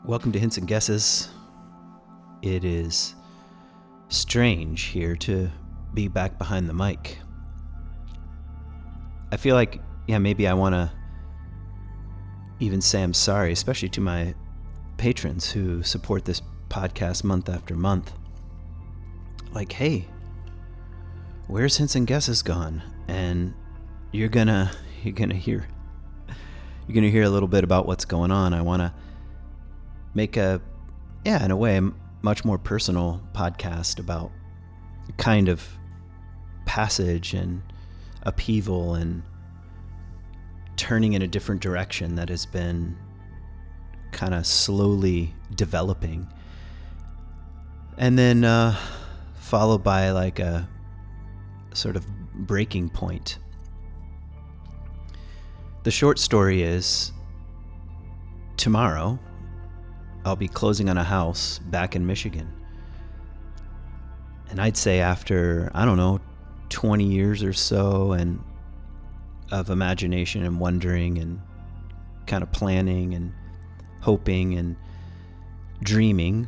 Welcome to Hints and Guesses. It is strange here to be back behind the mic. I feel like, maybe I want to even say I'm sorry, especially to my patrons who support this podcast month after month. Like, hey, where's Hints and Guesses gone? And you're gonna hear a little bit about what's going on. I want to make in a way, a much more personal podcast about kind of passage and upheaval and turning in a different direction that has been kind of slowly developing. And then followed by like a sort of breaking point. The short story is, tomorrow I'll be closing on a house back in Michigan. And I'd say after, 20 years or so and of imagination and wondering and kind of planning and hoping and dreaming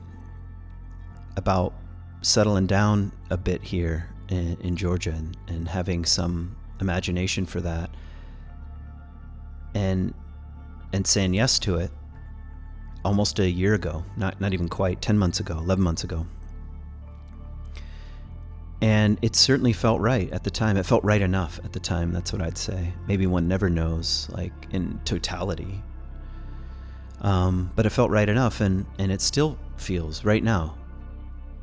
about settling down a bit here in Georgia and having some imagination for that and saying yes to it. Almost a year ago, not even quite, 10 months ago, 11 months ago. And it certainly felt right at the time. It felt right enough at the time, that's what I'd say. Maybe one never knows, like, in totality. But it felt right enough, and it still feels right now.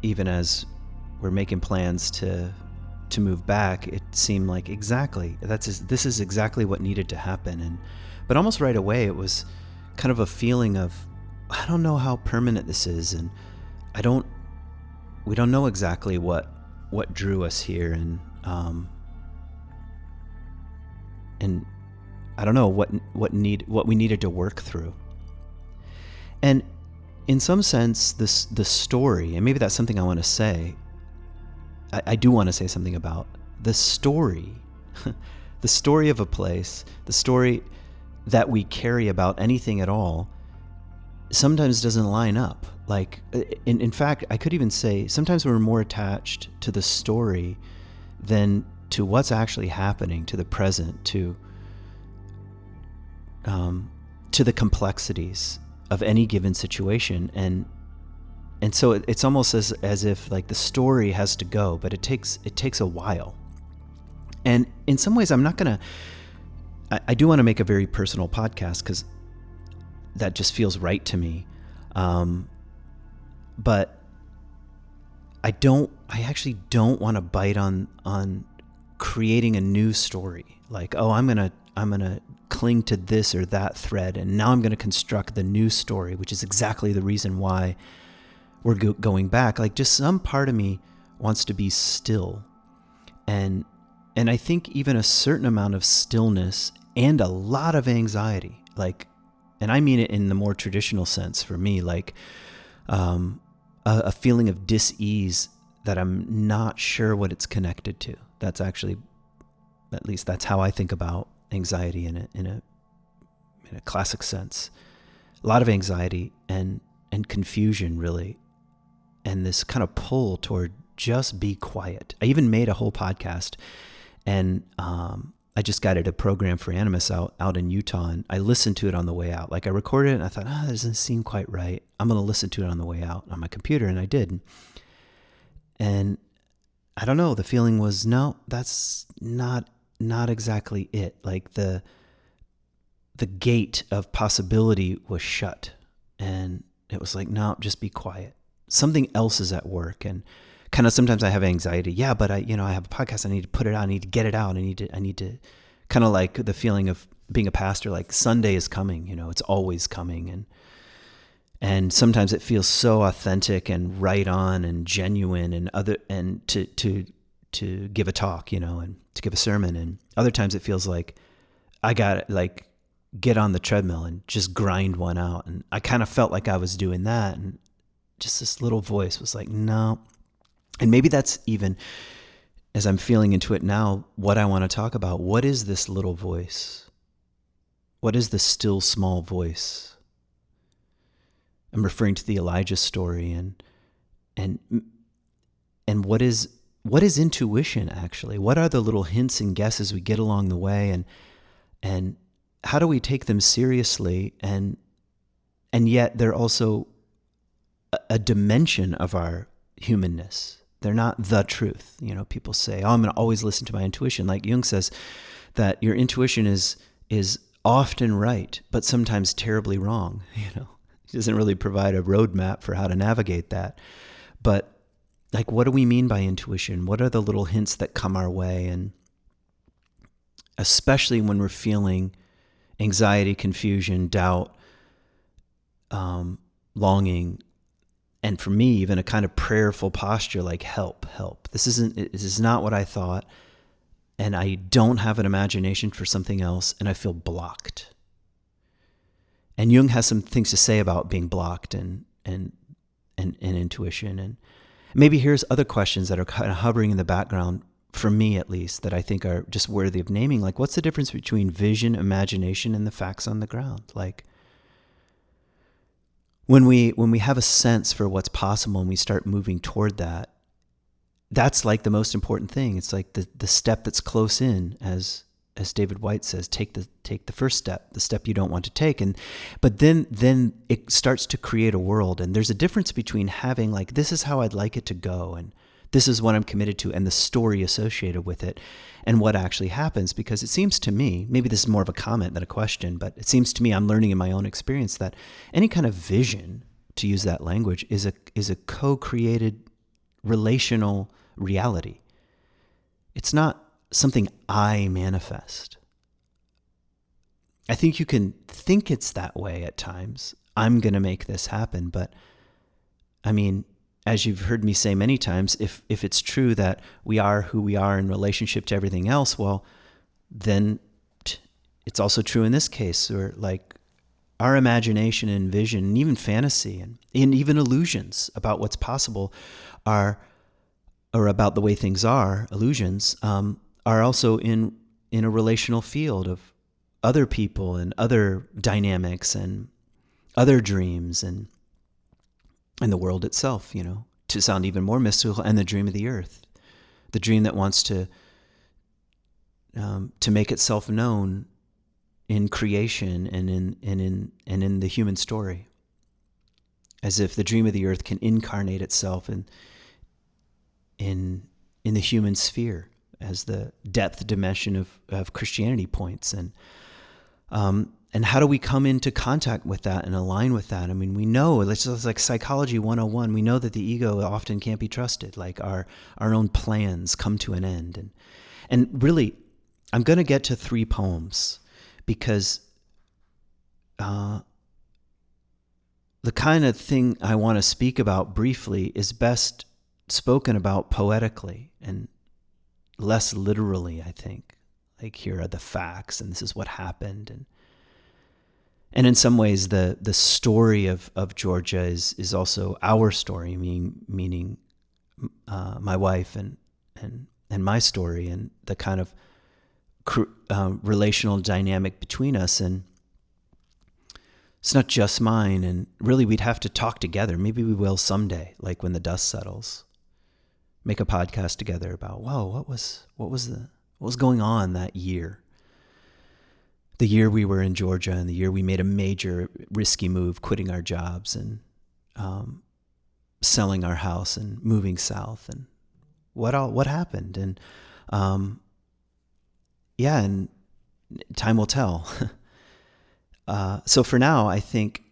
Even as we're making plans to move back, it seemed like this is exactly what needed to happen. But almost right away, it was kind of a feeling of, I don't know how permanent this is, and we don't know exactly what drew us here, and I don't know what we needed to work through. And in some sense, the story, and maybe that's something I want to say. I do want to say something about the story, the story of a place, the story that we carry about anything at all. Sometimes doesn't line up. Like, in fact, I could even say sometimes we're more attached to the story than to what's actually happening, to the present, to the complexities of any given situation. And so it's almost as if like the story has to go, but it takes a while. And in some ways, I do want to make a very personal podcast because that just feels right to me. But I actually don't want to bite on creating a new story. Like, oh, I'm going to cling to this or that thread, and now I'm going to construct the new story, which is exactly the reason why we're going back. Like, just some part of me wants to be still. And I think even a certain amount of stillness and a lot of anxiety, like, and I mean it in the more traditional sense for me, like a feeling of dis-ease that I'm not sure what it's connected to. That's actually, at least that's how I think about anxiety in a classic sense. A lot of anxiety and confusion, really, and this kind of pull toward just be quiet. I even made a whole podcast, and I just got it a program for Animus out in Utah, and I listened to it on the way out. Like, I recorded it and I thought, that doesn't seem quite right. I'm going to listen to it on the way out on my computer, and I did. And I don't know, the feeling was, no, that's not exactly it. Like the gate of possibility was shut, and it was like, no, just be quiet. Something else is at work. And kind of sometimes I have anxiety. Yeah, but I have a podcast. I need to put it out. I need to get it out. I need to kind of like the feeling of being a pastor, like Sunday is coming, it's always coming. And sometimes it feels so authentic and right on and genuine and to give a talk, and to give a sermon. And other times it feels like I got to like get on the treadmill and just grind one out. And I kind of felt like I was doing that. And just this little voice was like, no. And maybe that's even, as I'm feeling into it now, what I want to talk about. What is this little voice? What is the still small voice I'm referring to the Elijah story, and what is intuition actually? What are the little hints and guesses we get along the way, and how do we take them seriously? And yet they're also a dimension of our humanness. They're not the truth. People say, "Oh, I'm going to always listen to my intuition." Like Jung says, that your intuition is often right, but sometimes terribly wrong. He doesn't really provide a roadmap for how to navigate that. But like, what do we mean by intuition? What are the little hints that come our way? And especially when we're feeling anxiety, confusion, doubt, longing, and for me, even a kind of prayerful posture, like help. This is not what I thought. And I don't have an imagination for something else, and I feel blocked. And Jung has some things to say about being blocked and intuition. And maybe here's other questions that are kind of hovering in the background, for me at least, that I think are just worthy of naming. Like, what's the difference between vision, imagination, and the facts on the ground? Like, when we have a sense for what's possible and we start moving toward that, that's like the most important thing. It's like the step that's close in, as David White says, take the first step, the step you don't want to take. But then it starts to create a world. And there's a difference between having like, this is how I'd like it to go, and this is what I'm committed to, and the story associated with it, and what actually happens. Because it seems to me, maybe this is more of a comment than a question, but it seems to me, I'm learning in my own experience, that any kind of vision, to use that language, is a co-created relational reality. It's not something I manifest. I think you can think it's that way at times. I'm going to make this happen. But I mean, as you've heard me say many times, if it's true that we are who we are in relationship to everything else, well, then it's also true in this case, or like our imagination and vision, and even fantasy and even illusions about what's possible or about the way things are, illusions, are also in a relational field of other people and other dynamics and other dreams and the world itself, to sound even more mystical, and the dream of the earth, the dream that wants to make itself known in creation and in the human story, as if the dream of the earth can incarnate itself in the human sphere, as the depth dimension of Christianity points. And how do we come into contact with that and align with that? I mean, we know, it's just like Psychology 101, we know that the ego often can't be trusted. Like our own plans come to an end. And really, I'm going to get to 3 poems, because the kind of thing I want to speak about briefly is best spoken about poetically and less literally, I think. Like, here are the facts, and this is what happened. And in some ways, the story of Georgia is also our story, meaning my wife and my story, and the kind of relational dynamic between us. And it's not just mine. And really, we'd have to talk together. Maybe we will someday, like when the dust settles. Make a podcast together about, whoa, what was going on that year? The year we were in Georgia, and the year we made a major risky move, quitting our jobs and selling our house and moving south, and what happened. And and time will tell. So for now, I think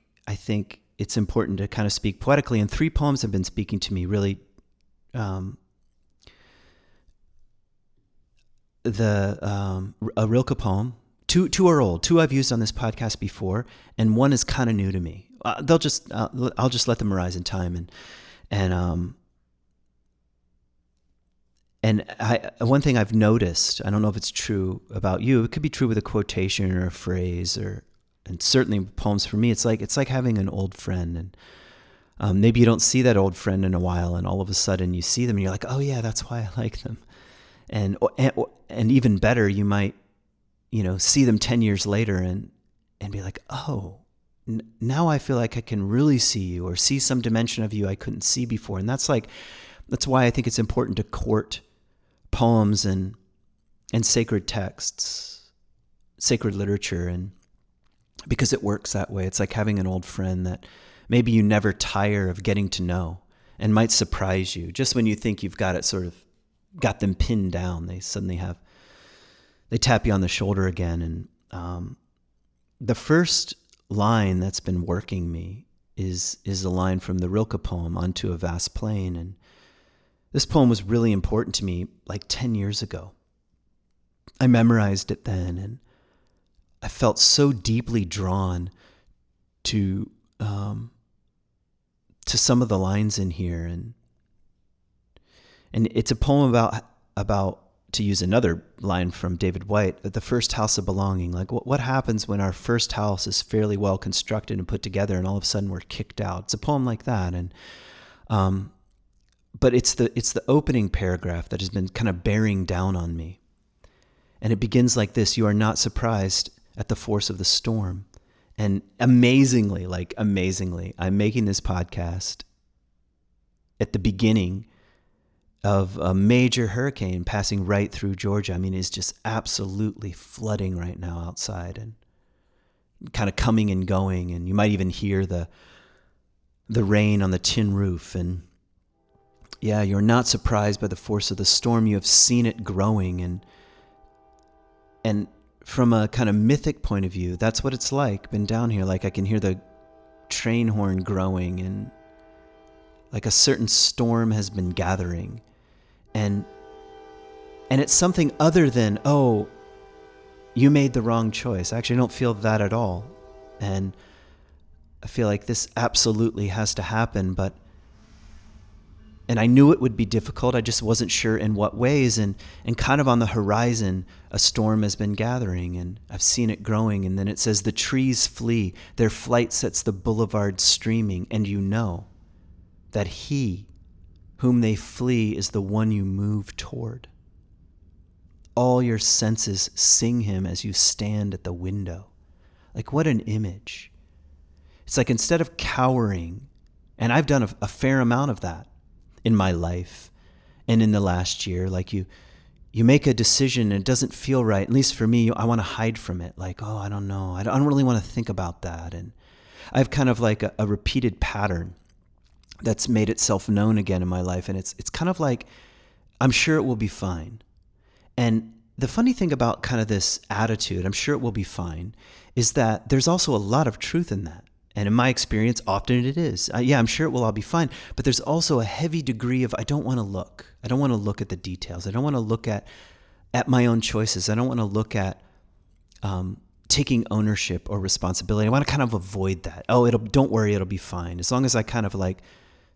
it's important to kind of speak poetically, and 3 poems have been speaking to me really. A Rilke poem. Two are old. 2 I've used on this podcast before, and 1 is kind of new to me. I'll just let them arise in time. And one thing I've noticed, I don't know if it's true about you. It could be true with a quotation or a phrase, and certainly poems for me. It's like having an old friend, and maybe you don't see that old friend in a while, and all of a sudden you see them, and you're like, oh yeah, that's why I like them. And even better, you might, see them 10 years later and be like, oh, now I feel like I can really see you, or see some dimension of you I couldn't see before. And that's why I think it's important to court poems and sacred texts, sacred literature, and because it works that way. It's like having an old friend that maybe you never tire of getting to know and might surprise you. Just when you think you've got them pinned down, they tap you on the shoulder again. And the first line that's been working me is a line from the Rilke poem, Unto a Vast Plain. And this poem was really important to me like 10 years ago. I memorized it then, and I felt so deeply drawn to some of the lines in here. And it's a poem about, to use another line from David Whyte, the first house of belonging. Like what happens when our first house is fairly well constructed and put together, and all of a sudden we're kicked out. It's a poem like that. And but it's the opening paragraph that has been kind of bearing down on me. And it begins like this: you are not surprised at the force of the storm. And amazingly, I'm making this podcast at the beginning of a major hurricane passing right through Georgia. I mean, it's just absolutely flooding right now outside, and kind of coming and going. And you might even hear the rain on the tin roof. And yeah, you're not surprised by the force of the storm. You have seen it growing. And from a kind of mythic point of view, that's what it's like. Been down here, like I can hear the train horn growing, and like a certain storm has been gathering. And it's something other than, oh, you made the wrong choice. I actually don't feel that at all. And I feel like this absolutely has to happen, and I knew it would be difficult. I just wasn't sure in what ways. And kind of on the horizon, a storm has been gathering, and I've seen it growing. And then it says, the trees flee, their flight sets the boulevard streaming, and you know that he whom they flee is the one you move toward. All your senses sing him as you stand at the window. Like, what an image. It's like, instead of cowering, and I've done a fair amount of that in my life and in the last year, like you make a decision and it doesn't feel right. At least for me, I want to hide from it. Like, oh, I don't know. I don't really want to think about that. And I have kind of like a repeated pattern that's made itself known again in my life. And it's kind of like, I'm sure it will be fine. And the funny thing about kind of this attitude, I'm sure it will be fine, is that there's also a lot of truth in that. And in my experience, often it is. I'm sure it will all be fine. But there's also a heavy degree of, I don't want to look. I don't want to look at the details. I don't want to look at my own choices. I don't want to look at taking ownership or responsibility. I want to kind of avoid that. Oh, don't worry, it'll be fine. As long as I kind of like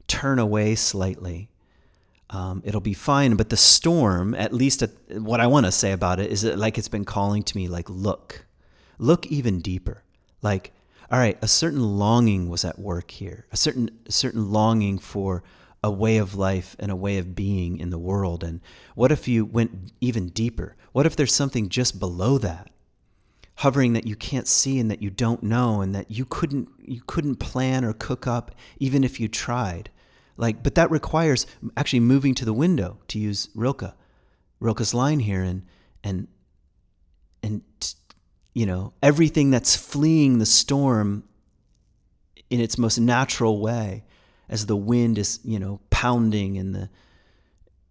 turn away slightly, it'll be fine. But the storm, at least what I want to say about it, is that like it's been calling to me, like, look even deeper. Like, all right, a certain longing was at work here, a certain longing for a way of life and a way of being in the world. And what if you went even deeper? What if there's something just below that, hovering, that you can't see and that you don't know, and that you couldn't plan or cook up even if you tried? Like, but that requires actually moving to the window, to use Rilke's line here, and you know, everything that's fleeing the storm in its most natural way, as the wind is, you know, pounding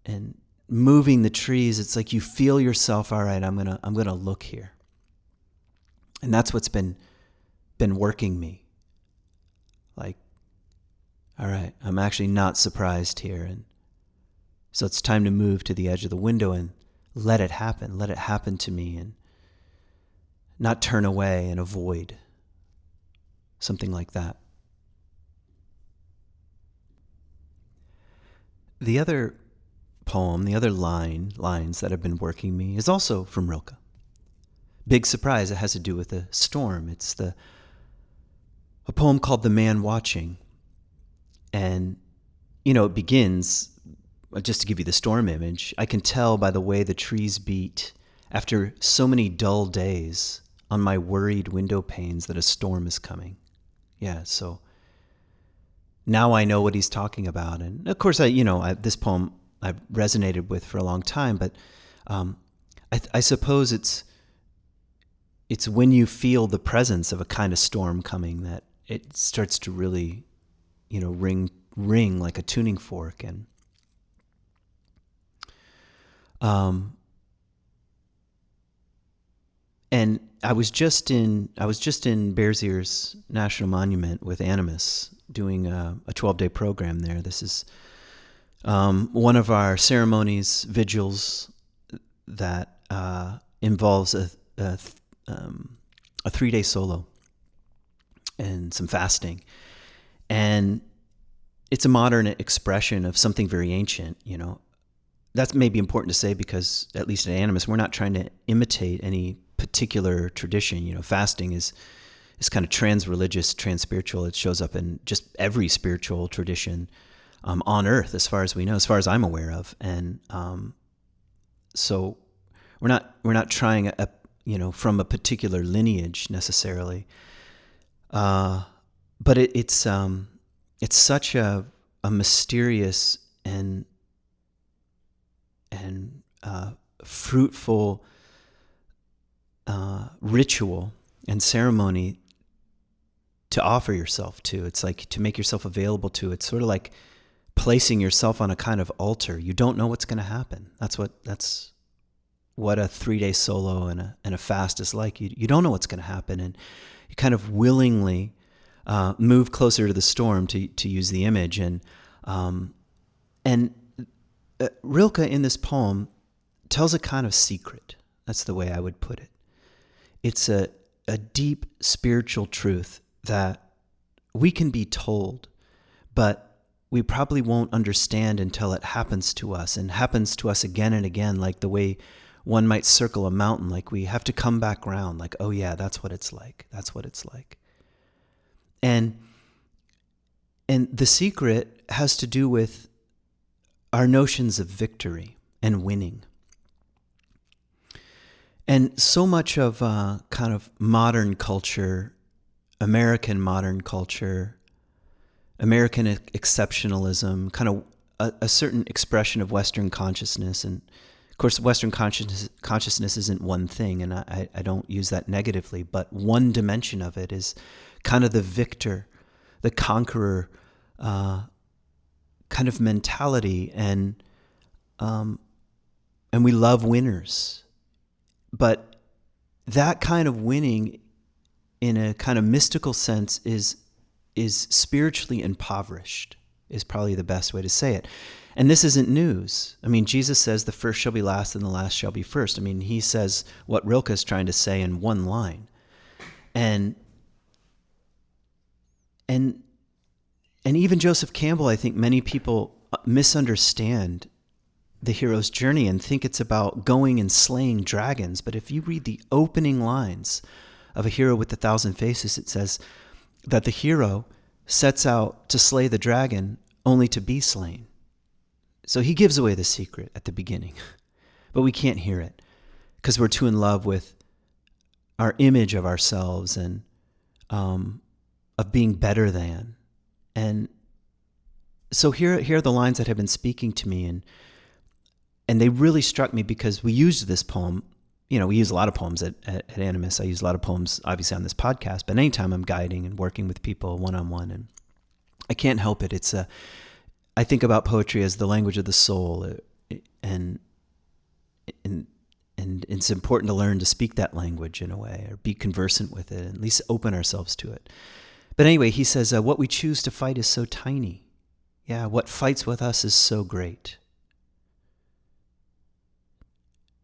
and moving the trees. It's like you feel yourself, all right, I'm gonna look here. And that's what's been working me. Like, all right, I'm actually not surprised here. And so it's time to move to the edge of the window and let it happen to me, and not turn away and avoid. Something like that. The other poem, the other lines that have been working me is also from Rilke. Big surprise, it has to do with a storm. It's a poem called The Man Watching. And, you know, it begins, just to give you the storm image, I can tell by the way the trees beat after so many dull days on my worried window panes that a storm is coming. Yeah. So now I know what he's talking about. And of course, this poem I've resonated with for a long time, but I suppose it's when you feel the presence of a kind of storm coming that it starts to really, ring like a tuning fork. And I was just in Bears Ears National Monument with Animus doing a 12-day program there. This is one of our ceremonies, vigils that involves a 3-day solo and some fasting. And it's a modern expression of something very ancient, That's maybe important to say because, at least at Animus, we're not trying to imitate any particular tradition. Fasting is kind of trans-religious, trans-spiritual. It shows up in just every spiritual tradition on earth, as far as we know, as far as I'm aware of. And so we're not trying from a particular lineage necessarily. But it's such a mysterious and fruitful ritual and ceremony to offer yourself to. It's like to make yourself available to. It's sort of like placing yourself on a kind of altar. You don't know what's going to happen. That's what a 3-day solo and a fast is like. You don't know what's going to happen, and you kind of willingly move closer to the storm, to use the image. And Rilke in this poem tells a kind of secret. That's the way I would put it. It's a deep spiritual truth that we can be told, but we probably won't understand until it happens to us, and happens to us again and again, like the way one might circle a mountain. Like we have to come back round, like, oh yeah, that's what it's like. That's what it's like. And the secret has to do with our notions of victory and winning. And so much of kind of modern culture, American modern culture, American exceptionalism, kind of a certain expression of Western consciousness. And of course, Western consciousness isn't one thing, and I don't use that negatively, but one dimension of it is kind of the victor, the conqueror kind of mentality, and we love winners. But that kind of winning, in a kind of mystical sense, is spiritually impoverished, is probably the best way to say it. And this isn't news. I mean, Jesus says the first shall be last and the last shall be first. I mean, he says what Rilke is trying to say in one line. And even Joseph Campbell, I think many people misunderstand the hero's journey and think it's about going and slaying dragons. But if you read the opening lines of A Hero with 1,000 Faces, it says that the hero sets out to slay the dragon only to be slain. So he gives away the secret at the beginning, but we can't hear it because we're too in love with our image of ourselves and of being better than. And so here are the lines that have been speaking to me, and they really struck me because we used this poem. We use a lot of poems at Animus. I use a lot of poems, obviously, on this podcast, but anytime I'm guiding and working with people one-on-one, and I can't help it. I think about poetry as the language of the soul, and it's important to learn to speak that language in a way, or be conversant with it, and at least open ourselves to it. But anyway, he says, what we choose to fight is so tiny. Yeah, what fights with us is so great.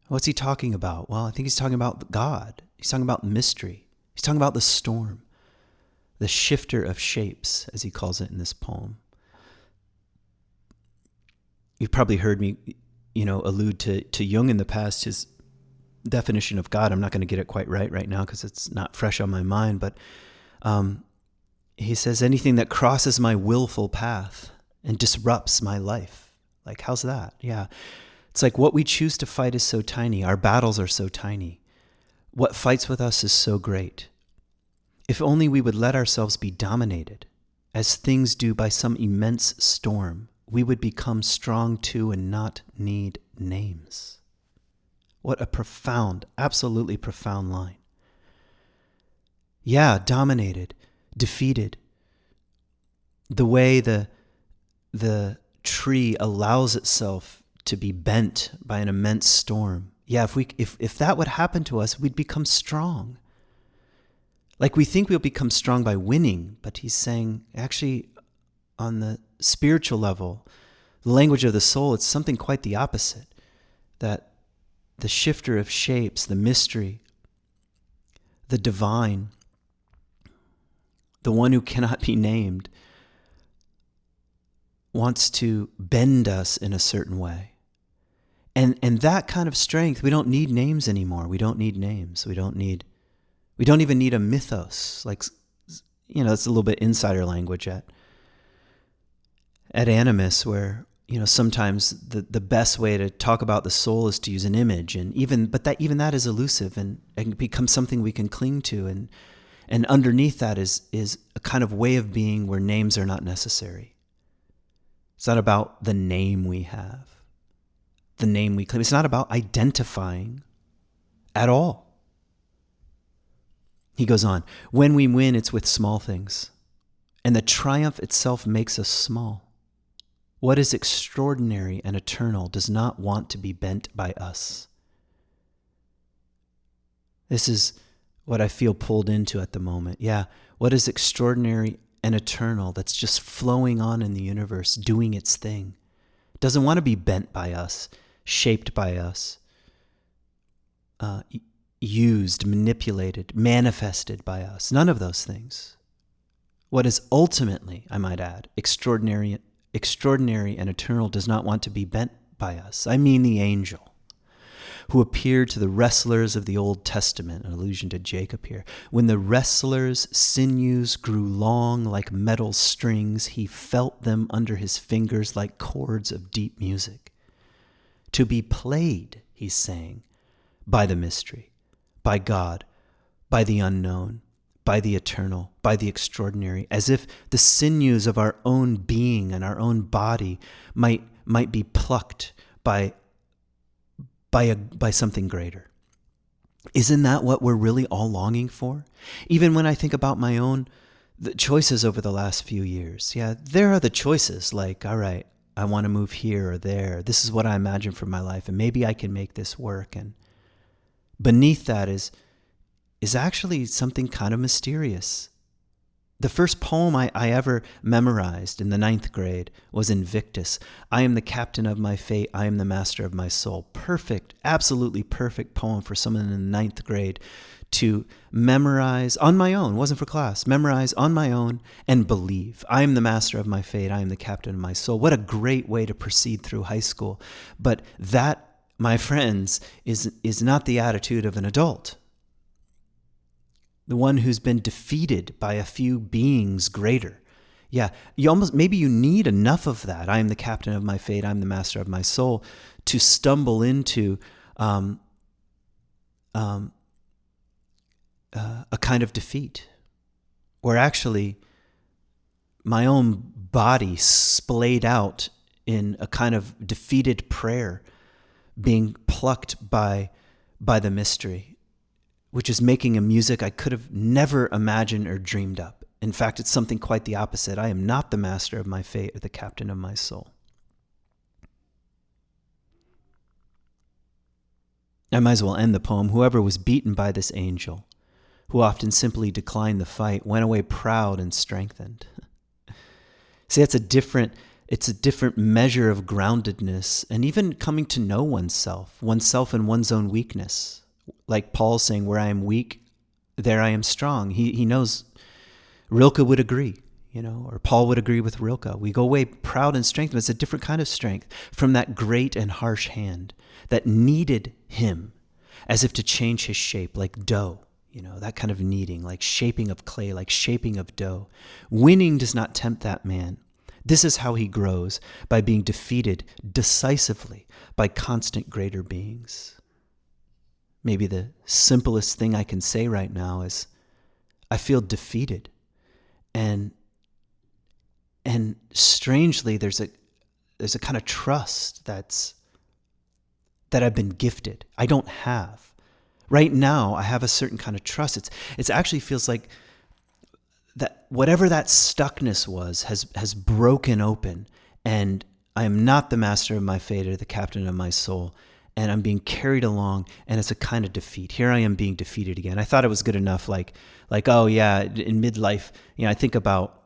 What's he talking about? Well, I think he's talking about God. He's talking about mystery. He's talking about the storm, the shifter of shapes, as he calls it in this poem. You've probably heard me, allude to Jung in the past, his definition of God. I'm not going to get it quite right now because it's not fresh on my mind, but he says, anything that crosses my willful path and disrupts my life. Like, how's that? Yeah. It's like what we choose to fight is so tiny. Our battles are so tiny. What fights with us is so great. If only we would let ourselves be dominated, as things do, by some immense storm, we would become strong too and not need names. What a profound, absolutely profound line. Yeah, dominated, defeated. The way the tree allows itself to be bent by an immense storm. Yeah, if that would happen to us, we'd become strong. Like we think we'll become strong by winning, but he's saying, actually, on the spiritual level, the language of the soul, it's something quite the opposite. That the shifter of shapes, the mystery, the divine, the one who cannot be named, wants to bend us in a certain way. And that kind of strength, we don't need names anymore. We don't need names. We don't even need a mythos. Like, that's a little bit insider language at Animus, where, sometimes the best way to talk about the soul is to use an image, and even that is elusive and becomes something we can cling to, and underneath that is a kind of way of being where names are not necessary. It's not about the name we have, the name we claim. It's not about identifying at all. He goes on, when we win, it's with small things, and the triumph itself makes us small. What is extraordinary and eternal does not want to be bent by us. This is what I feel pulled into at the moment. Yeah, what is extraordinary and eternal that's just flowing on in the universe, doing its thing. It doesn't want to be bent by us, shaped by us, used, manipulated, manifested by us. None of those things. What is ultimately, I might add, extraordinary and eternal does not want to be bent by us. I mean the angel who appeared to the wrestlers of the Old Testament, an allusion to Jacob here. When the wrestler's sinews grew long like metal strings, he felt them under his fingers like chords of deep music. To be played, he's saying, by the mystery, by God, by the unknown, by the eternal, by the extraordinary, as if the sinews of our own being and our own body might be plucked by something greater. Isn't that what we're really all longing for? Even when I think about my own the choices over the last few years, yeah, there are the choices like, all right, I want to move here or there. This is what I imagine for my life, and maybe I can make this work. And beneath that is actually something kind of mysterious. The first poem I ever memorized in the 9th grade was Invictus. I am the captain of my fate. I am the master of my soul. Perfect, absolutely perfect poem for someone in the 9th grade to memorize on my own. It wasn't for class. Memorize on my own and believe. I am the master of my fate. I am the captain of my soul. What a great way to proceed through high school. But that, my friends, is not the attitude of an adult. The one who's been defeated by a few beings greater. Yeah, maybe you need enough of that. I am the captain of my fate. I'm the master of my soul to stumble into a kind of defeat, where actually my own body splayed out in a kind of defeated prayer, being plucked by the mystery, which is making a music I could have never imagined or dreamed up. In fact, it's something quite the opposite. I am not the master of my fate or the captain of my soul. I might as well end the poem. Whoever was beaten by this angel, who often simply declined the fight, went away proud and strengthened. See, it's a different measure of groundedness and even coming to know oneself and one's own weakness. Like Paul saying, where I am weak, there I am strong. He knows. Rilke would agree, or Paul would agree with Rilke. We go away proud and strengthened. It's a different kind of strength from that great and harsh hand that kneaded him as if to change his shape, like dough, that kind of kneading, like shaping of clay, like shaping of dough. Winning does not tempt that man. This is how he grows, by being defeated decisively by constant greater beings. Maybe the simplest thing I can say right now is, I feel defeated. And strangely, there's a kind of trust that I've been gifted. I don't have. Right now, I have a certain kind of trust. It's actually feels like that whatever that stuckness was has broken open, and I am not the master of my fate or the captain of my soul, and I'm being carried along, and it's a kind of defeat. Here I am being defeated again. I thought it was good enough, like oh yeah, in midlife, I think about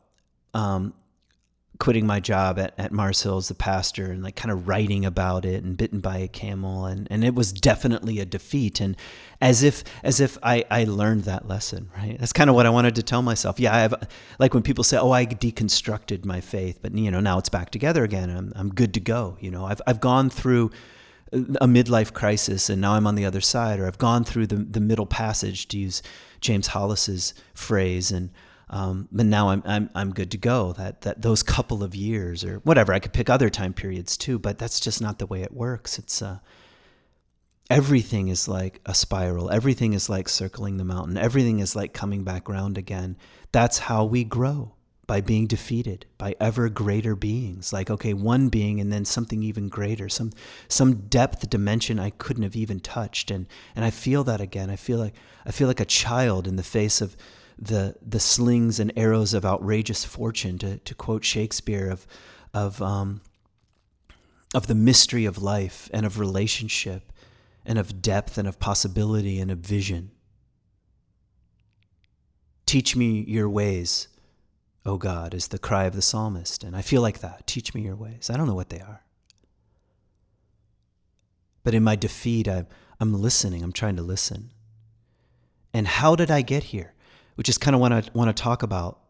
quitting my job at Mars Hill as the pastor, and like kind of writing about it, and bitten by a camel, and it was definitely a defeat, and as if I learned that lesson, right? That's kind of what I wanted to tell myself. Yeah, I've, like when people say, oh, I deconstructed my faith, but now it's back together again. I'm good to go. I've gone through a midlife crisis, and now I'm on the other side, or I've gone through the middle passage, to use James Hollis's phrase, and but now I'm good to go. That those couple of years or whatever, I could pick other time periods too, but that's just not the way it works. It's everything is like a spiral. Everything is like circling the mountain. Everything is like coming back round again. That's how we grow, by being defeated by ever greater beings. Like, okay, one being and then something even greater, some depth dimension I couldn't have even touched, and I feel that again. I feel like a child in the face of the slings and arrows of outrageous fortune, to quote Shakespeare, of the mystery of life and of relationship and of depth and of possibility and of vision. Teach me your ways, O God, is the cry of the psalmist. And I feel like that. Teach me your ways. I don't know what they are. But in my defeat, I'm listening. I'm trying to listen. And how did I get here? Which is kind of what I want to talk about,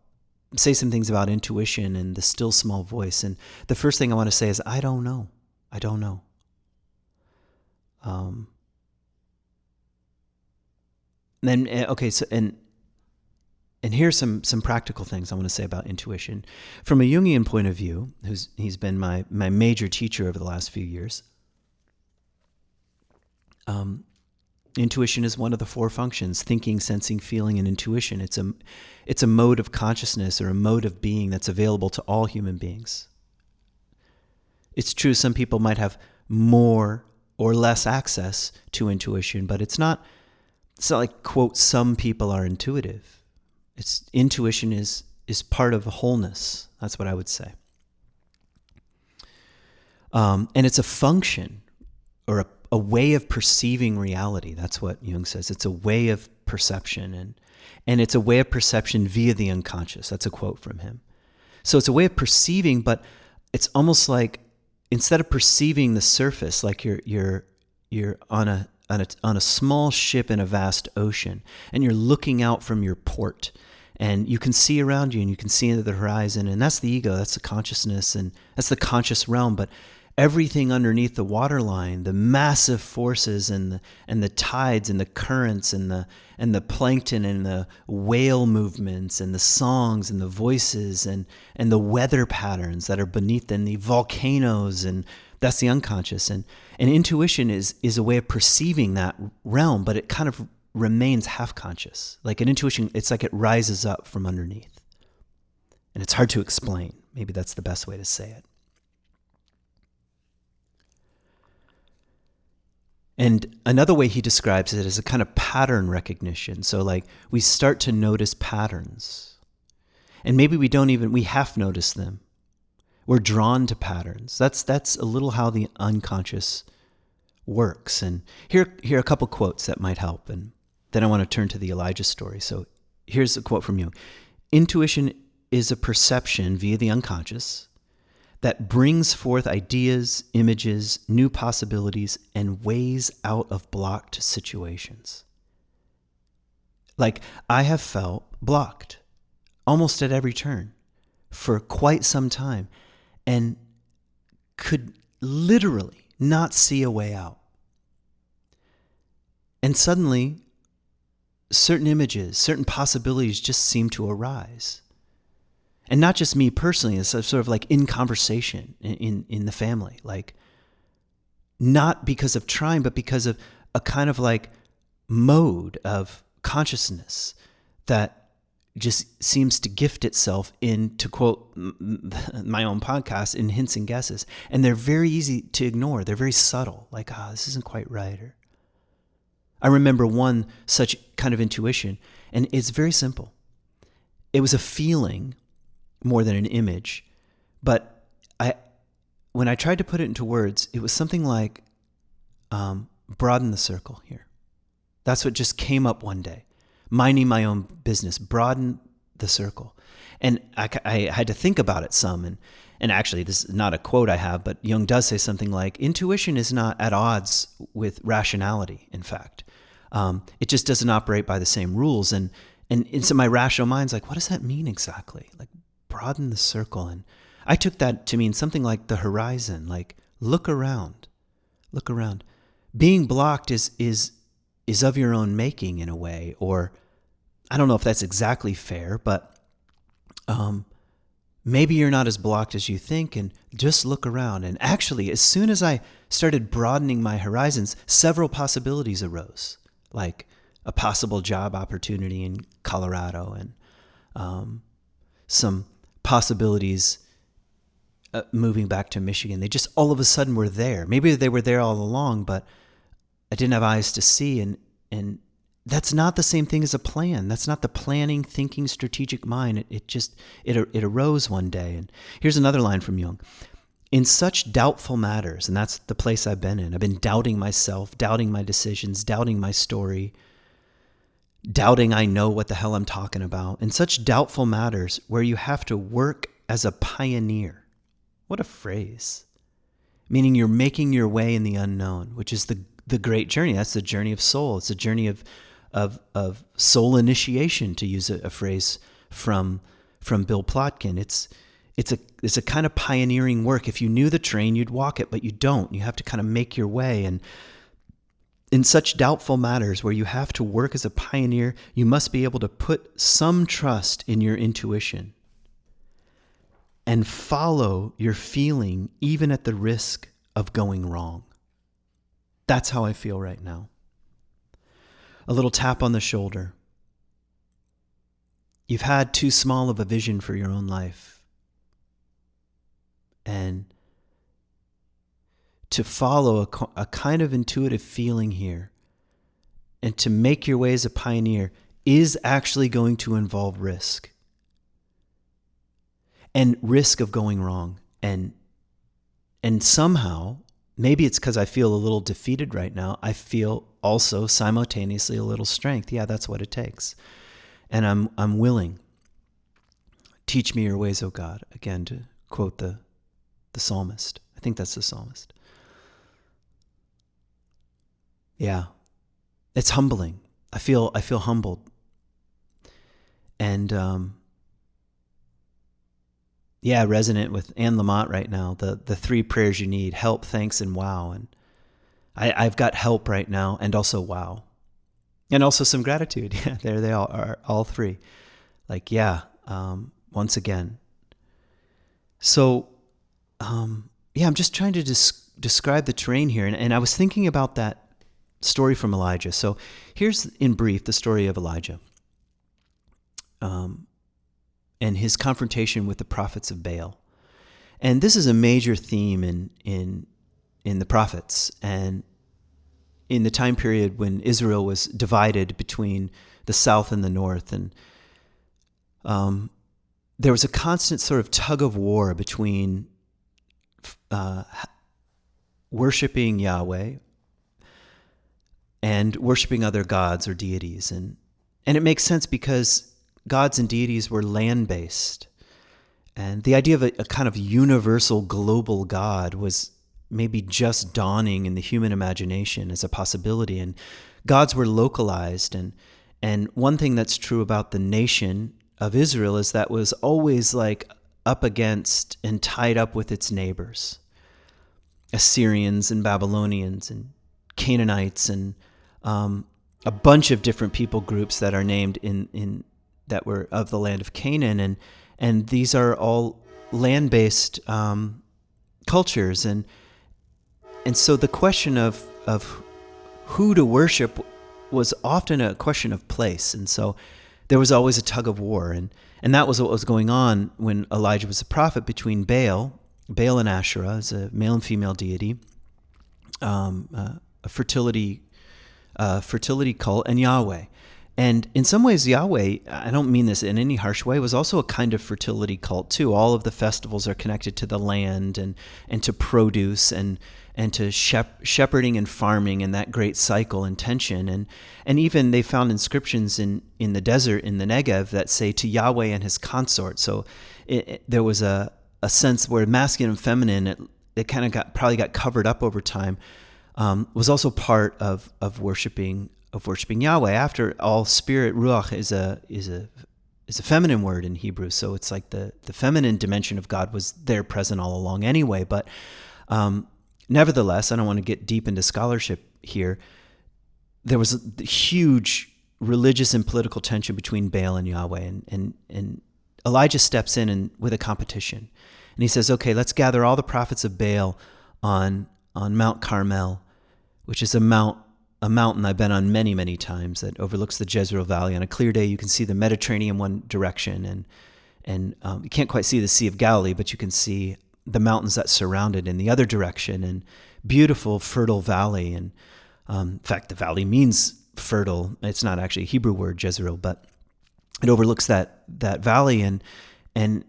say some things about intuition and the still small voice. And the first thing I want to say is, I don't know. I don't know. Then, okay, so, and here's some practical things I want to say about intuition. From a Jungian point of view, he's been my major teacher over the last few years. Intuition is one of the four functions: thinking, sensing, feeling, and intuition. It's a mode of consciousness, or a mode of being, that's available to all human beings. It's true some people might have more or less access to intuition, but it's not like, quote, some people are intuitive. Intuition is part of a wholeness. That's what I would say. And it's a function, or a way of perceiving reality. That's what Jung says. It's a way of perception, and it's a way of perception via the unconscious. That's a quote from him. So it's a way of perceiving, but it's almost like, instead of perceiving the surface, like you're on a small ship in a vast ocean, and you're looking out from your port, and you can see around you, and you can see into the horizon, and that's the ego, that's the consciousness, and that's the conscious realm. But everything underneath the waterline, the massive forces and the tides and the currents and the plankton and the whale movements and the songs and the voices and the weather patterns that are beneath, and the volcanoes, and that's the unconscious. And intuition is a way of perceiving that realm, but it kind of remains half conscious. Like an intuition, it's like it rises up from underneath. And it's hard to explain. Maybe that's the best way to say it. And another way he describes it is a kind of pattern recognition. So like we start to notice patterns. And maybe we half notice them. We're drawn to patterns. That's a little how the unconscious works. And here are a couple quotes that might help. And then I want to turn to the Elijah story. So here's a quote from Jung. Intuition is a perception via the unconscious that brings forth ideas, images, new possibilities, and ways out of blocked situations. Like, I have felt blocked almost at every turn for quite some time, and could literally not see a way out. And suddenly, certain images, certain possibilities just seem to arise. And not just me personally, it's sort of like in conversation in the family, like not because of trying, but because of a kind of like mode of consciousness that just seems to gift itself in, to quote my own podcast, in hints and guesses. And they're very easy to ignore. They're very subtle. Like, this isn't quite right. Or I remember one such kind of intuition, and it's very simple. It was a feeling more than an image. But when I tried to put it into words, it was something like, broaden the circle here. That's what just came up one day. Minding my own business, broaden the circle. And I had to think about it some. And actually, this is not a quote I have, but Jung does say something like, intuition is not at odds with rationality, in fact. It just doesn't operate by the same rules. And so my rational mind's like, what does that mean exactly? Like, broaden the circle. And I took that to mean something like the horizon, like look around. Being blocked is of your own making in a way, or I don't know if that's exactly fair, but maybe you're not as blocked as you think, and just look around. And actually, as soon as I started broadening my horizons, several possibilities arose, like a possible job opportunity in Colorado and some possibilities moving back to Michigan. They just all of a sudden were there. Maybe they were there all along, but I didn't have eyes to see. And that's not the same thing as a plan. That's not the planning, thinking, strategic mind. It arose one day. And here's another line from Jung. In such doubtful matters, and that's the place I've been in. I've been doubting myself, doubting my decisions, doubting my story, doubting I know what the hell I'm talking about. In such doubtful matters where you have to work as a pioneer. What a phrase. Meaning you're making your way in the unknown, which is the great journey. That's the journey of soul. It's a journey of soul initiation, to use a phrase from Bill Plotkin. It's a kind of pioneering work. If you knew the train, you'd walk it, but you don't. You have to kind of make your way. And in such doubtful matters where you have to work as a pioneer, you must be able to put some trust in your intuition and follow your feeling even at the risk of going wrong. That's how I feel right now. A little tap on the shoulder. You've had too small of a vision for your own life. And to follow a kind of intuitive feeling here and to make your way as a pioneer is actually going to involve risk. And risk of going wrong. And somehow, maybe it's because I feel a little defeated right now, I feel also simultaneously a little strength. Yeah, that's what it takes. And I'm willing. Teach me your ways, O God. Again, to quote the psalmist. I think that's the psalmist. Yeah. It's humbling. I feel humbled. And resonant with Anne Lamott right now, the three prayers you need: help, thanks, and wow. And I've got help right now, and also wow. And also some gratitude. Yeah, there they are all three. Like, once again. So, I'm just trying to describe the terrain here. And I was thinking about that story from Elijah. So here's, in brief, the story of Elijah. And his confrontation with the prophets of Baal. And this is a major theme in the prophets, and in the time period when Israel was divided between the south and the north. And there was a constant sort of tug of war between worshiping Yahweh and worshiping other gods or deities. And it makes sense because gods and deities were land-based. And the idea of a kind of universal global God was maybe just dawning in the human imagination as a possibility. And gods were localized. And one thing that's true about the nation of Israel is that was always like up against and tied up with its neighbors. Assyrians and Babylonians and Canaanites and a bunch of different people groups that are named in that were of the land of Canaan, and these are all land-based cultures, and so the question of who to worship was often a question of place. And so there was always a tug of war. And that was what was going on when Elijah was a prophet, between Baal and Asherah, as a male and female deity, a fertility cult, and Yahweh. And in some ways, Yahweh, I don't mean this in any harsh way, was also a kind of fertility cult too. All of the festivals are connected to the land and to produce and to shepherding and farming, and that great cycle and tension. And even they found inscriptions in the desert, in the Negev, that say to Yahweh and his consort. So there was a sense where masculine and feminine, it kind of probably got covered up over time, was also part of worshiping Yahweh. After all, spirit, ruach, is a feminine word in Hebrew, so it's like the feminine dimension of God was there, present all along anyway. But nevertheless, I don't want to get deep into scholarship here. There was a huge religious and political tension between Baal and Yahweh, and Elijah steps in with a competition, and he says, "Okay, let's gather all the prophets of Baal on Mount Carmel," which is a mountain I've been on many, many times, that overlooks the Jezreel Valley. On a clear day, you can see the Mediterranean one direction, and you can't quite see the Sea of Galilee, but you can see the mountains that surround it in the other direction, and beautiful, fertile valley. And in fact, the valley means fertile. It's not actually a Hebrew word, Jezreel, but it overlooks that valley, and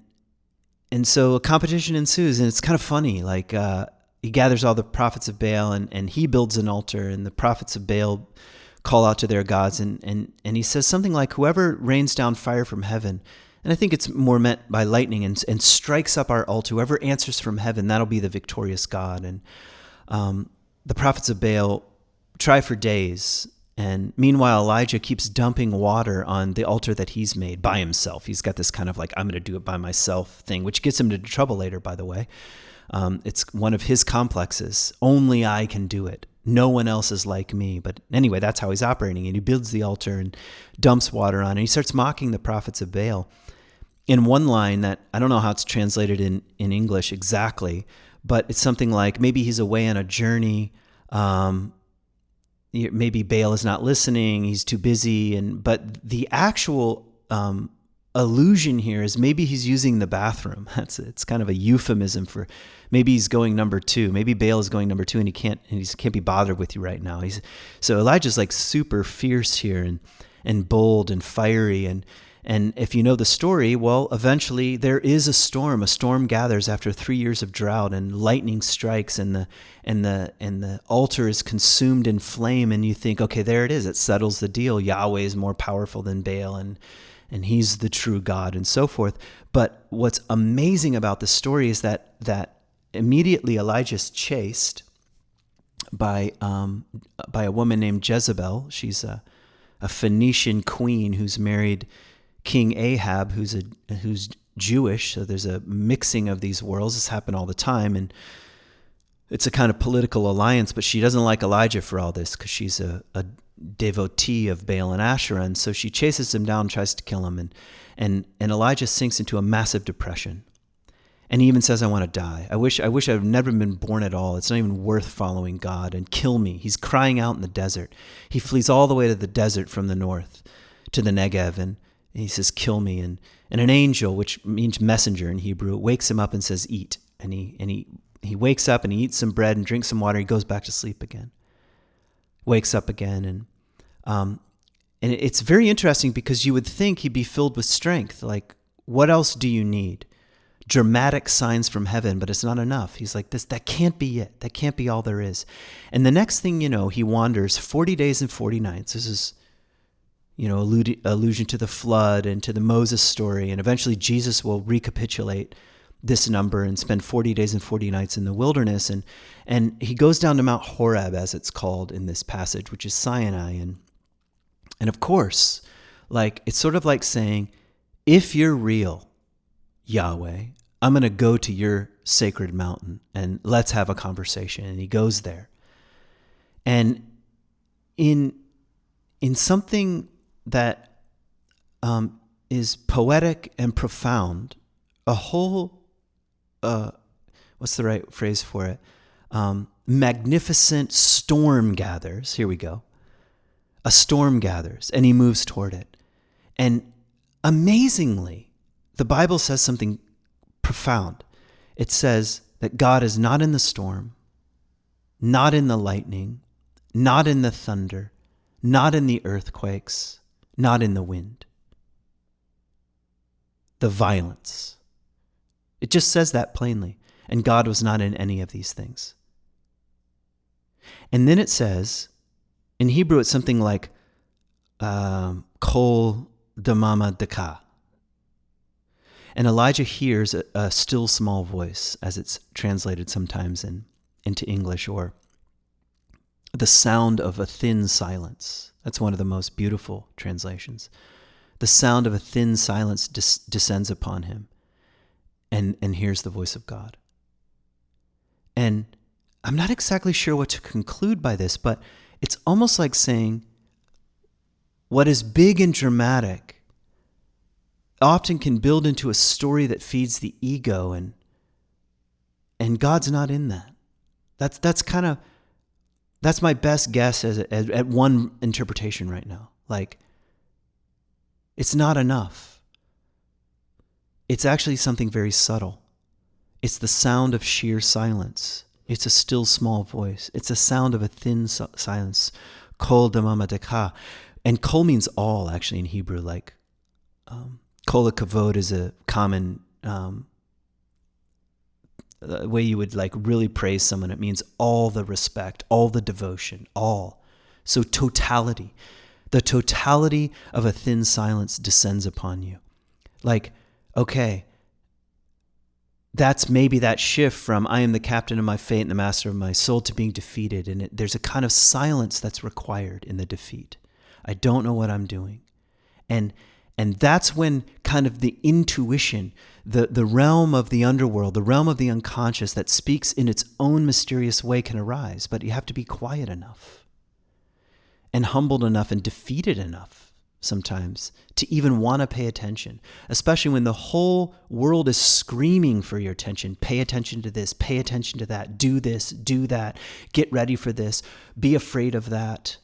so a competition ensues, and it's kind of funny. Like he gathers all the prophets of Baal, and he builds an altar, and the prophets of Baal call out to their gods, and he says something like, "Whoever rains down fire from heaven," and I think it's more meant by lightning, and strikes up our altar, whoever answers from heaven, that'll be the victorious God. And the prophets of Baal try for days, and meanwhile Elijah keeps dumping water on the altar that he's made by himself. He's got this kind of like, I'm going to do it by myself thing, which gets him into trouble later, by the way. It's one of his complexes. Only I can do it. No one else is like me. But anyway, that's how he's operating. And he builds the altar and dumps water on it. And he starts mocking the prophets of Baal in one line that I don't know how it's translated in English exactly, but it's something like, maybe he's away on a journey. Maybe Baal is not listening. He's too busy. But the actual allusion here is maybe he's using the bathroom. It's kind of a euphemism for maybe he's going number two. Maybe Baal is going number two, and he can't be bothered with you right now. So Elijah's like super fierce here, and bold and fiery, and if you know the story, well, eventually there is a storm. A storm gathers after 3 years of drought, and lightning strikes, and the altar is consumed in flame, and you think, okay, there it is. It settles the deal. Yahweh is more powerful than Baal, and he's the true God, and so forth. But what's amazing about the story is that immediately Elijah's chased by a woman named Jezebel. She's a Phoenician queen who's married King Ahab, who's Jewish. So there's a mixing of these worlds. This happens all the time, and it's a kind of political alliance. But she doesn't like Elijah for all this, because she's a devotee of Baal and Asherah, and so she chases him down, tries to kill him, and Elijah sinks into a massive depression, and he even says, "I want to die. I wish I'd never been born at all. It's not even worth following God, and kill me." He's crying out in the desert. He flees all the way to the desert from the north to the Negev, and he says, "Kill me." And an angel, which means messenger in Hebrew, wakes him up and says, "Eat." And he wakes up and he eats some bread and drinks some water. He goes back to sleep again. Wakes up again, and it's very interesting, because you would think he'd be filled with strength. Like, what else do you need? Dramatic signs from heaven, but it's not enough. He's like, that can't be it. That can't be all there is. And the next thing you know, he wanders 40 days and 40 nights. This is, allusion to the flood and to the Moses story, and eventually Jesus will recapitulate this number and spend 40 days and 40 nights in the wilderness. And he goes down to Mount Horeb, as it's called in this passage, which is Sinai. And of course, like, it's sort of like saying, if you're real, Yahweh, I'm going to go to your sacred mountain and let's have a conversation. And he goes there. And in something that is poetic and profound, a whole what's the right phrase for it? Magnificent storm gathers. Here we go. A storm gathers, and he moves toward it. And amazingly, the Bible says something profound. It says that God is not in the storm, not in the lightning, not in the thunder, not in the earthquakes, not in the wind, the violence. It just says that plainly. And God was not in any of these things. And then it says, in Hebrew, it's something like kol damama deka. And Elijah hears a still small voice, as it's translated sometimes into English, or the sound of a thin silence. That's one of the most beautiful translations. The sound of a thin silence descends upon him, and hears the voice of God. And I'm not exactly sure what to conclude by this, but it's almost like saying what is big and dramatic often can build into a story that feeds the ego, and God's not in that. That's my best guess at one interpretation right now. Like, it's not enough. It's actually something very subtle. It's the sound of sheer silence. It's a still small voice. It's a sound of a thin silence. Kol damama deka. And kol means all, actually, in Hebrew. Like, kol kavod is a common way you would like really praise someone. It means all the respect, all the devotion, all. So totality. The totality of a thin silence descends upon you. Like, okay, that's maybe that shift from I am the captain of my fate and the master of my soul to being defeated. And there's a kind of silence that's required in the defeat. I don't know what I'm doing. And that's when kind of the intuition, the realm of the underworld, the realm of the unconscious that speaks in its own mysterious way can arise. But you have to be quiet enough and humbled enough and defeated enough sometimes to even want to pay attention, especially when the whole world is screaming for your attention. Pay attention to this, pay attention to that, do this, do that, get ready for this, be afraid of that.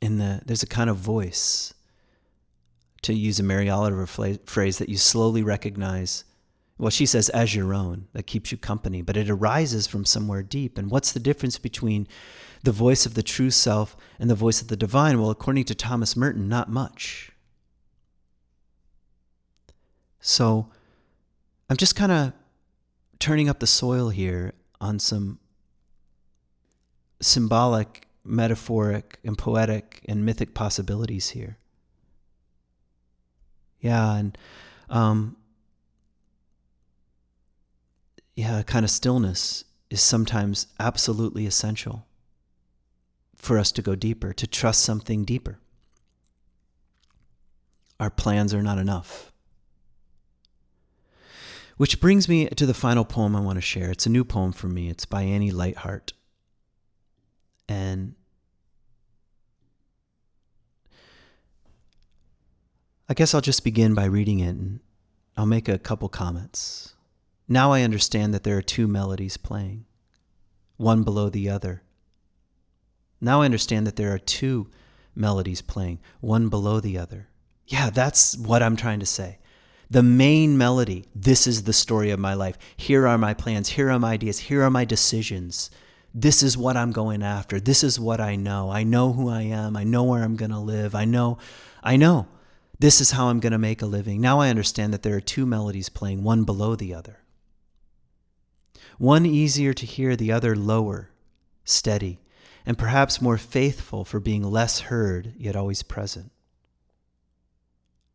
There's a kind of voice, to use a Mary Oliver phrase, that you slowly recognize. Well, she says, as your own, that keeps you company, but it arises from somewhere deep. And what's the difference between the voice of the true self and the voice of the divine? Well, according to Thomas Merton, not much. So I'm just kind of turning up the soil here on some symbolic, metaphoric, and poetic and mythic possibilities here. Yeah, and kind of stillness is sometimes absolutely essential for us to go deeper, to trust something deeper. Our plans are not enough. Which brings me to the final poem I want to share. It's a new poem for me. It's by Lighthart. And I guess I'll just begin by reading it, and I'll make a couple comments. Now I understand that there are two melodies playing, one below the other. Now I understand that there are two melodies playing, one below the other. Yeah, that's what I'm trying to say. The main melody, this is the story of my life. Here are my plans. Here are my ideas. Here are my decisions. This is what I'm going after. This is what I know. I know who I am. I know where I'm going to live. I know. This is how I'm going to make a living. Now I understand that there are two melodies playing, one below the other. One easier to hear, the other lower, steady, and perhaps more faithful for being less heard, yet always present.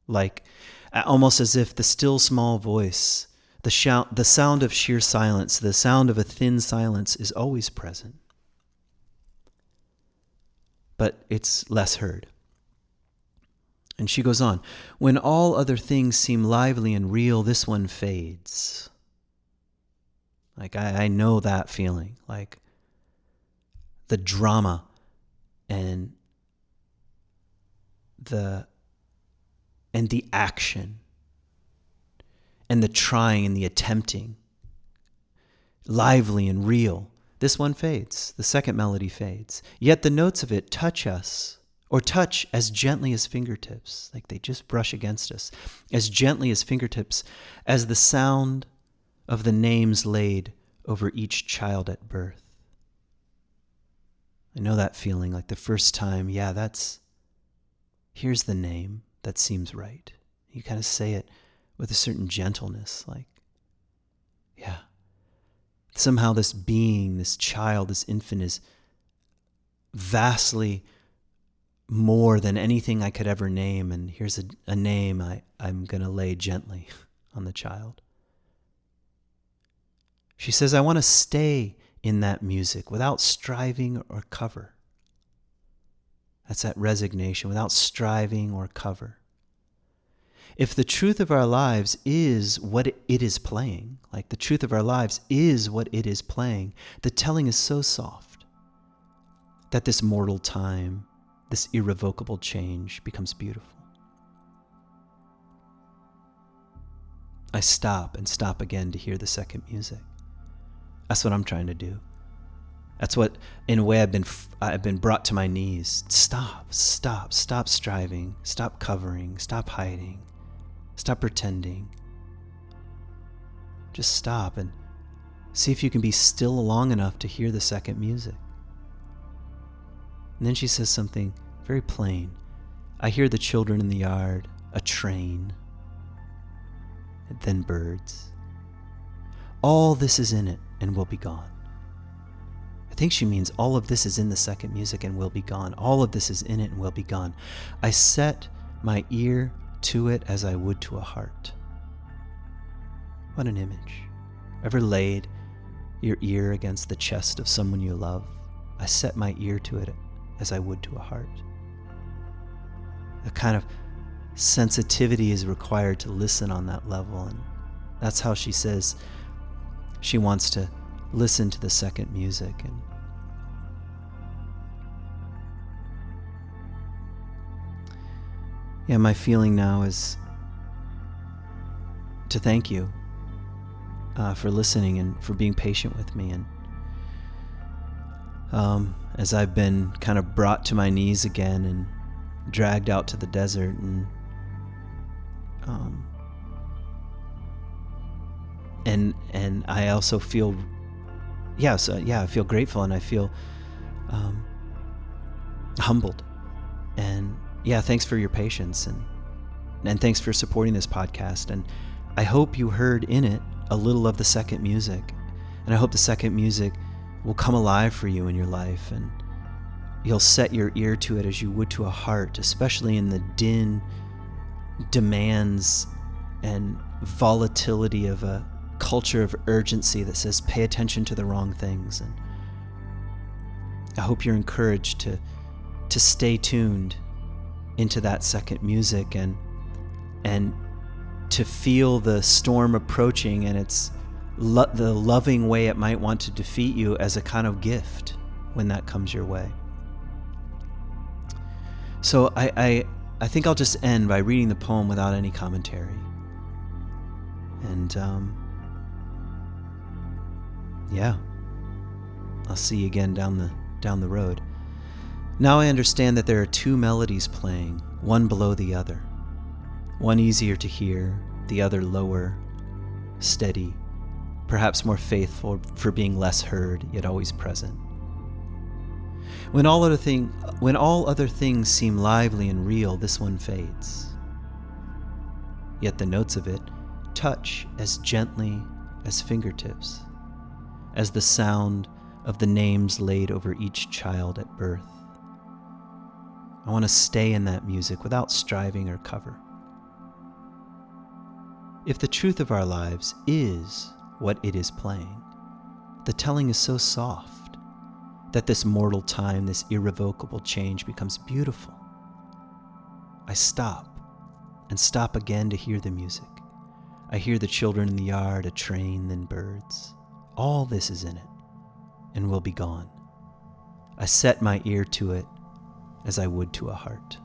Like, almost as if the still small voice, the sound of sheer silence, the sound of a thin silence is always present. But it's less heard. And she goes on, when all other things seem lively and real, this one fades. Like, I know that feeling, like the drama and the action and the trying and the attempting, lively and real. This one fades. The second melody fades. Yet the notes of it touch us Or touch as gently as fingertips, like they just brush against us, as gently as fingertips, as the sound of the names laid over each child at birth. I know that feeling, like the first time, here's the name that seems right. You kind of say it with a certain gentleness, like, yeah. Somehow this being, this child, this infant is vastly more than anything I could ever name, and here's a name I'm going to lay gently on the child. She says, I want to stay in that music without striving or cover. That's that resignation, without striving or cover. If the truth of our lives is what it is playing, like the truth of our lives is what it is playing, the telling is so soft that this mortal time, this irrevocable change becomes beautiful. I stop and stop again to hear the second music. That's what I'm trying to do. That's what, in a way, I've been brought to my knees. Stop striving, stop covering, stop hiding, stop pretending. Just stop and see if you can be still long enough to hear the second music. And then she says something very plain. I hear the children in the yard, a train, and then birds. All this is in it and will be gone. I think she means all of this is in the second music and will be gone. All of this is in it and will be gone. I set my ear to it as I would to a heart. What an image. Ever laid your ear against the chest of someone you love? I set my ear to it as I would to a heart. The kind of sensitivity is required to listen on that level, and that's how she says she wants to listen to the second music. And yeah, my feeling now is to thank you for listening and for being patient with me. And as I've been kind of brought to my knees again and dragged out to the desert, and I also feel I feel grateful, and I feel humbled, and thanks for your patience, and thanks for supporting this podcast. And I hope you heard in it a little of the second music, and I hope the second music will come alive for you in your life, and you'll set your ear to it as you would to a heart, especially in the din, demands, and volatility of a culture of urgency that says pay attention to the wrong things. And I hope you're encouraged to stay tuned into that second music and to feel the storm approaching and its the loving way it might want to defeat you as a kind of gift when that comes your way. So I think I'll just end by reading the poem without any commentary. And I'll see you again down the road. Now I understand that there are two melodies playing, one below the other. One easier to hear, the other lower, steady, perhaps more faithful for being less heard, yet always present. When all other things seem lively and real, this one fades. Yet the notes of it touch as gently as fingertips, as the sound of the names laid over each child at birth. I want to stay in that music without striving or cover. If the truth of our lives is what it is playing, the telling is so soft that this mortal time, this irrevocable change becomes beautiful. I stop and stop again to hear the music. I hear the children in the yard, a train, then birds. All this is in it and will be gone. I set my ear to it as I would to a heart.